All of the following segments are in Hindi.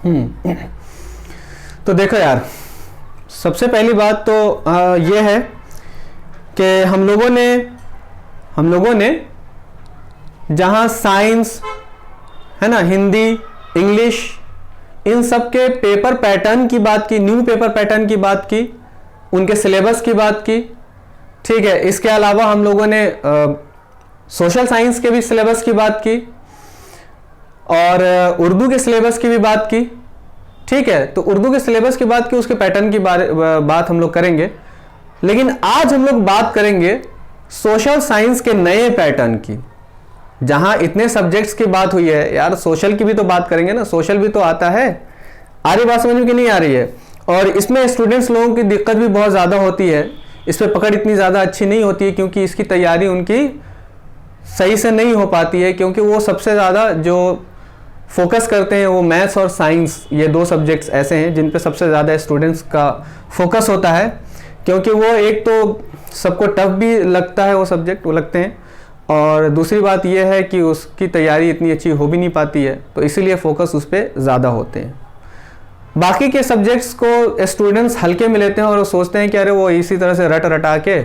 तो देखो यार, सबसे पहली बात तो ये है कि हम लोगों ने जहाँ साइंस है ना, हिंदी, इंग्लिश, इन सब के पेपर पैटर्न की बात की, न्यू पेपर पैटर्न की बात की, उनके सिलेबस की बात की, ठीक है। इसके अलावा हम लोगों ने सोशल साइंस के भी सिलेबस की बात की और उर्दू के सिलेबस की भी बात की, ठीक है। तो उर्दू के सिलेबस की बात की, उसके पैटर्न की बात हम लोग करेंगे। लेकिन आज हम लोग बात करेंगे सोशल साइंस के नए पैटर्न की। जहां इतने सब्जेक्ट्स की बात हुई है यार, सोशल की भी तो बात करेंगे ना, सोशल भी तो आता है। आ रही बात समझ में कि नहीं आ रही है? और इसमें स्टूडेंट्स लोगों की दिक्कत भी बहुत ज़्यादा होती है, इस पर पकड़ इतनी ज़्यादा अच्छी नहीं होती है, क्योंकि इसकी तैयारी उनकी सही से नहीं हो पाती है, क्योंकि वो सबसे ज़्यादा जो फोकस करते हैं वो मैथ्स और साइंस, ये दो सब्जेक्ट्स ऐसे हैं जिन पे सबसे ज़्यादा स्टूडेंट्स का फोकस होता है, क्योंकि वो एक तो सबको टफ भी लगता है वो सब्जेक्ट, वो लगते हैं, और दूसरी बात यह है कि उसकी तैयारी इतनी अच्छी हो भी नहीं पाती है, तो इसीलिए फोकस उस पर ज़्यादा होते हैं। बाकी के सब्जेक्ट्स को स्टूडेंट्स हल्के में लेते हैं और वो सोचते हैं कि अरे वो इसी तरह से रट रटा के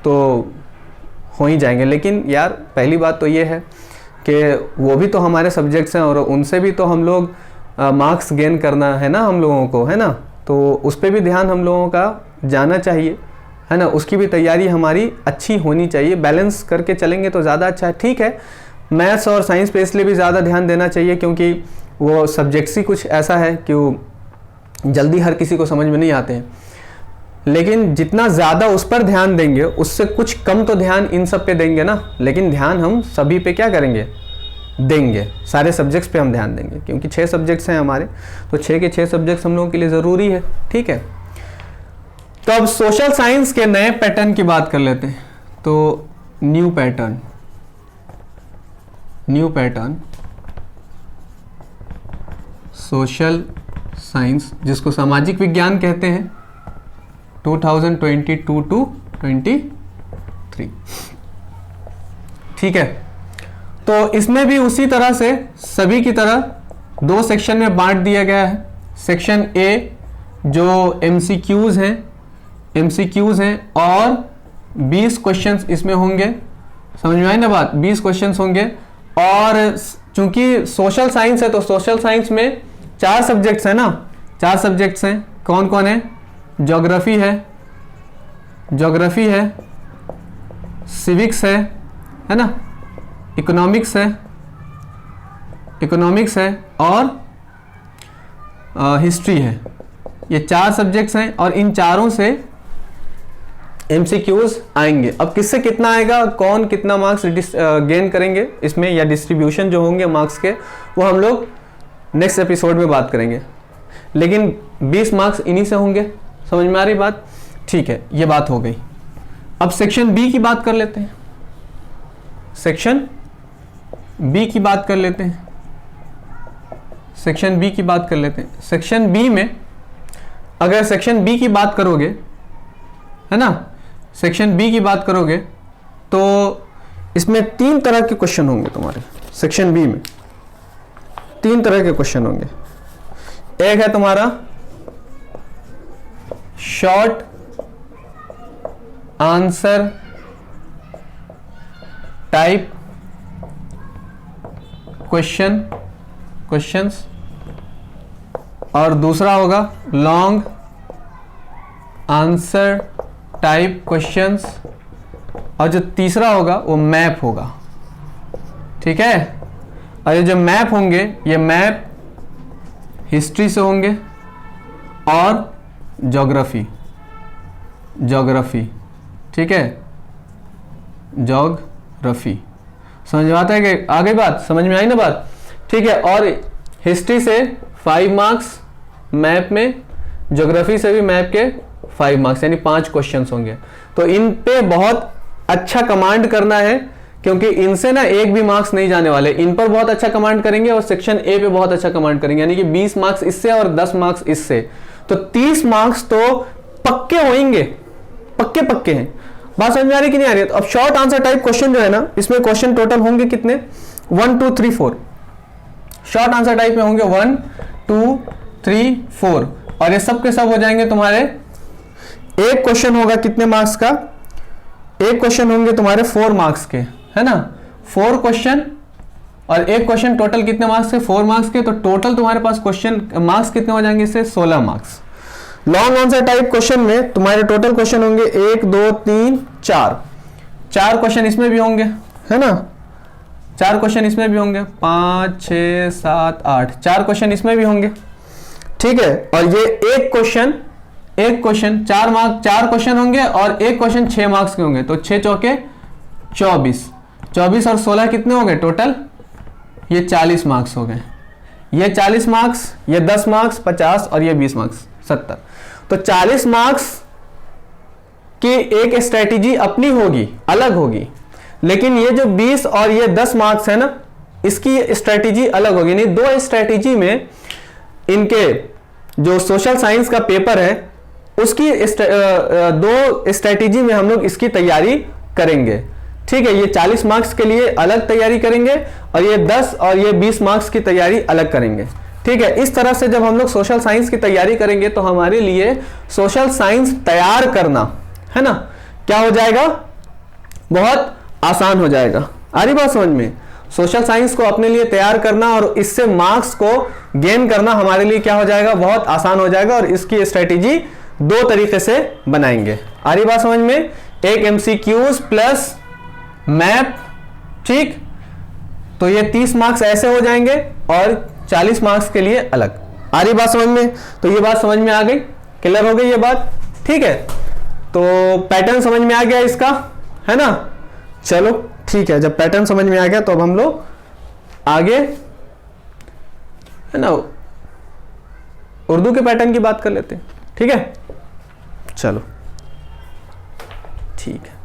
तो हो ही जाएंगे। लेकिन यार पहली बात तो ये है कि वो भी तो हमारे सब्जेक्ट्स हैं और उनसे भी तो हम लोग मार्क्स गेन करना है ना हम लोगों को, है ना। तो उस पर भी ध्यान हम लोगों का जाना चाहिए, है ना। उसकी भी तैयारी हमारी अच्छी होनी चाहिए, बैलेंस करके चलेंगे तो ज़्यादा अच्छा है। ठीक है, मैथ्स और साइंस पे इसलिए भी ज़्यादा ध्यान देना चाहिए क्योंकि वो सब्जेक्ट्स ही कुछ ऐसा है कि वो जल्दी हर किसी को समझ में नहीं आते हैं। लेकिन जितना ज़्यादा उस पर ध्यान देंगे, उससे कुछ कम तो ध्यान इन सब पे देंगे ना, लेकिन ध्यान हम सभी पे क्या करेंगे, देंगे। सारे सब्जेक्ट्स पे हम ध्यान देंगे, क्योंकि 6 सब्जेक्ट्स हैं हमारे, तो 6 के 6 सब्जेक्ट्स हम लोगों के लिए ज़रूरी है। ठीक है, तो अब सोशल साइंस के नए पैटर्न की बात कर लेते हैं। तो न्यू पैटर्न सोशल साइंस, जिसको सामाजिक विज्ञान कहते हैं, 2022 to 23। ठीक है, तो इसमें भी उसी तरह से सभी की तरह 2 सेक्शन में बांट दिया गया है। सेक्शन ए जो MCQs हैं और 20 क्वेश्चंस इसमें होंगे। समझ में आई ना बात? 20 क्वेश्चंस होंगे। और चूंकि सोशल साइंस है तो सोशल साइंस में 4 सब्जेक्ट्स हैं ना, 4 सब्जेक्ट्स हैं। कौन कौन है? ज्योग्राफी है, सिविक्स है ना, इकोनॉमिक्स है और हिस्ट्री है। ये 4 सब्जेक्ट्स हैं और इन चारों से MCQs आएंगे। अब किससे कितना आएगा, कौन कितना मार्क्स गेन करेंगे इसमें, या डिस्ट्रीब्यूशन जो होंगे मार्क्स के, वो हम लोग नेक्स्ट एपिसोड में बात करेंगे। लेकिन 20 मार्क्स इन्हीं से होंगे। समझ में आ रही बात? ठीक है, ये बात हो गई। अब सेक्शन बी की बात कर लेते हैं। सेक्शन बी की बात कर लेते हैं। सेक्शन बी में अगर सेक्शन बी की बात करोगे, है ना, सेक्शन बी की बात करोगे तो इसमें 3 तरह के क्वेश्चन होंगे तुम्हारे। सेक्शन बी में 3 तरह के क्वेश्चन होंगे। एक है तुम्हारा शॉर्ट आंसर टाइप क्वेश्चंस, और दूसरा होगा लॉन्ग आंसर टाइप क्वेश्चंस, और जो तीसरा होगा वो मैप होगा। ठीक है, और ये जो मैप होंगे, ये मैप हिस्ट्री से होंगे और ज्योग्राफी। ठीक है, ज्योग्राफी। समझ में आता है कि आ गई बात? समझ में आई ना बात? ठीक है, और हिस्ट्री से 5 मार्क्स मैप में, ज्योग्राफी से भी मैप के 5 मार्क्स, यानी 5 क्वेश्चंस होंगे। तो इन पे बहुत अच्छा कमांड करना है, क्योंकि इनसे ना एक भी मार्क्स नहीं जाने वाले। इन पर बहुत अच्छा कमांड करेंगे और सेक्शन ए पे बहुत अच्छा कमांड करेंगे, यानी कि 20 मार्क्स इससे और 10 मार्क्स इससे, तो 30 मार्क्स तो पक्के होंगे, पक्के हैं। बात समझ में आ रही कि नहीं आ रही है? तो अब शॉर्ट आंसर टाइप क्वेश्चन जो है ना, इसमें क्वेश्चन टोटल होंगे कितने? 1 2 3 4। शॉर्ट आंसर टाइप में होंगे 1 2 3, 4 और ये सब के सब हो जाएंगे तुम्हारे, एक क्वेश्चन होगा कितने मार्क्स का, एक क्वेश्चन होंगे तुम्हारे 4 मार्क्स के, है ना, 4 क्वेश्चन और एक क्वेश्चन टोटल कितने मार्क्स के, 4 मार्क्स के, तो टोटल तुम्हारे पास क्वेश्चन मार्क्स कितने हो जाएंगे इससे, 16 marks. Long answer type question में तुम्हारे टोटल क्वेश्चन होंगे 1 2 3 4, 4 क्वेश्चन इसमें भी होंगे, है ना, 4 क्वेश्चन इसमें भी होंगे, 5 6 7 8, 4 क्वेश्चन इसमें भी होंगे, ठीक है। और ये एक क्वेश्चन 4 मार्क्स, 4 क्वेश्चन होंगे और एक क्वेश्चन 6 मार्क्स के होंगे, तो 6 चौके 24, 24 और 16 कितने हो गए टोटल, ये 40 मार्क्स हो गए, ये 40 मार्क्स, ये 10 मार्क्स 50 और ये 20 मार्क्स 70, तो 40 मार्क्स की एक स्ट्रेटेजी अपनी होगी, अलग होगी, लेकिन ये जो 20 और ये 10 मार्क्स है ना, इसकी स्ट्रेटेजी अलग होगी। नहीं, दो स्ट्रेटेजी में इनके जो सोशल साइंस का पेपर है उसकी दो स्ट्रेटेजी में हम लोग इसकी तैयारी करेंगे, ठीक है। ये 40 मार्क्स के लिए अलग तैयारी करेंगे और ये 10 और ये 20 मार्क्स की तैयारी अलग करेंगे, ठीक है। इस तरह से जब हम लोग सोशल साइंस की तैयारी करेंगे तो हमारे लिए सोशल साइंस तैयार करना, है ना, क्या हो जाएगा, बहुत आसान हो जाएगा। आ रही बात समझ में? सोशल साइंस को अपने लिए तैयार करना और इससे मार्क्स को गेन करना हमारे लिए क्या हो जाएगा, बहुत आसान हो जाएगा। और इसकी स्ट्रेटेजी 2 तरीके से बनाएंगे। आ रही बात समझ में? एक MCQs प्लस मैप, ठीक, तो ये 30 मार्क्स ऐसे हो जाएंगे और 40 मार्क्स के लिए अलग। आ रही बात समझ में? तो ये बात समझ में आ गई, क्लियर हो गई ये बात, ठीक है। तो पैटर्न समझ में आ गया इसका, है ना। चलो ठीक है, जब पैटर्न समझ में आ गया तो अब हम लोग आगे, है ना, उर्दू के पैटर्न की बात कर लेते हैं, ठीक है। चलो ठीक है।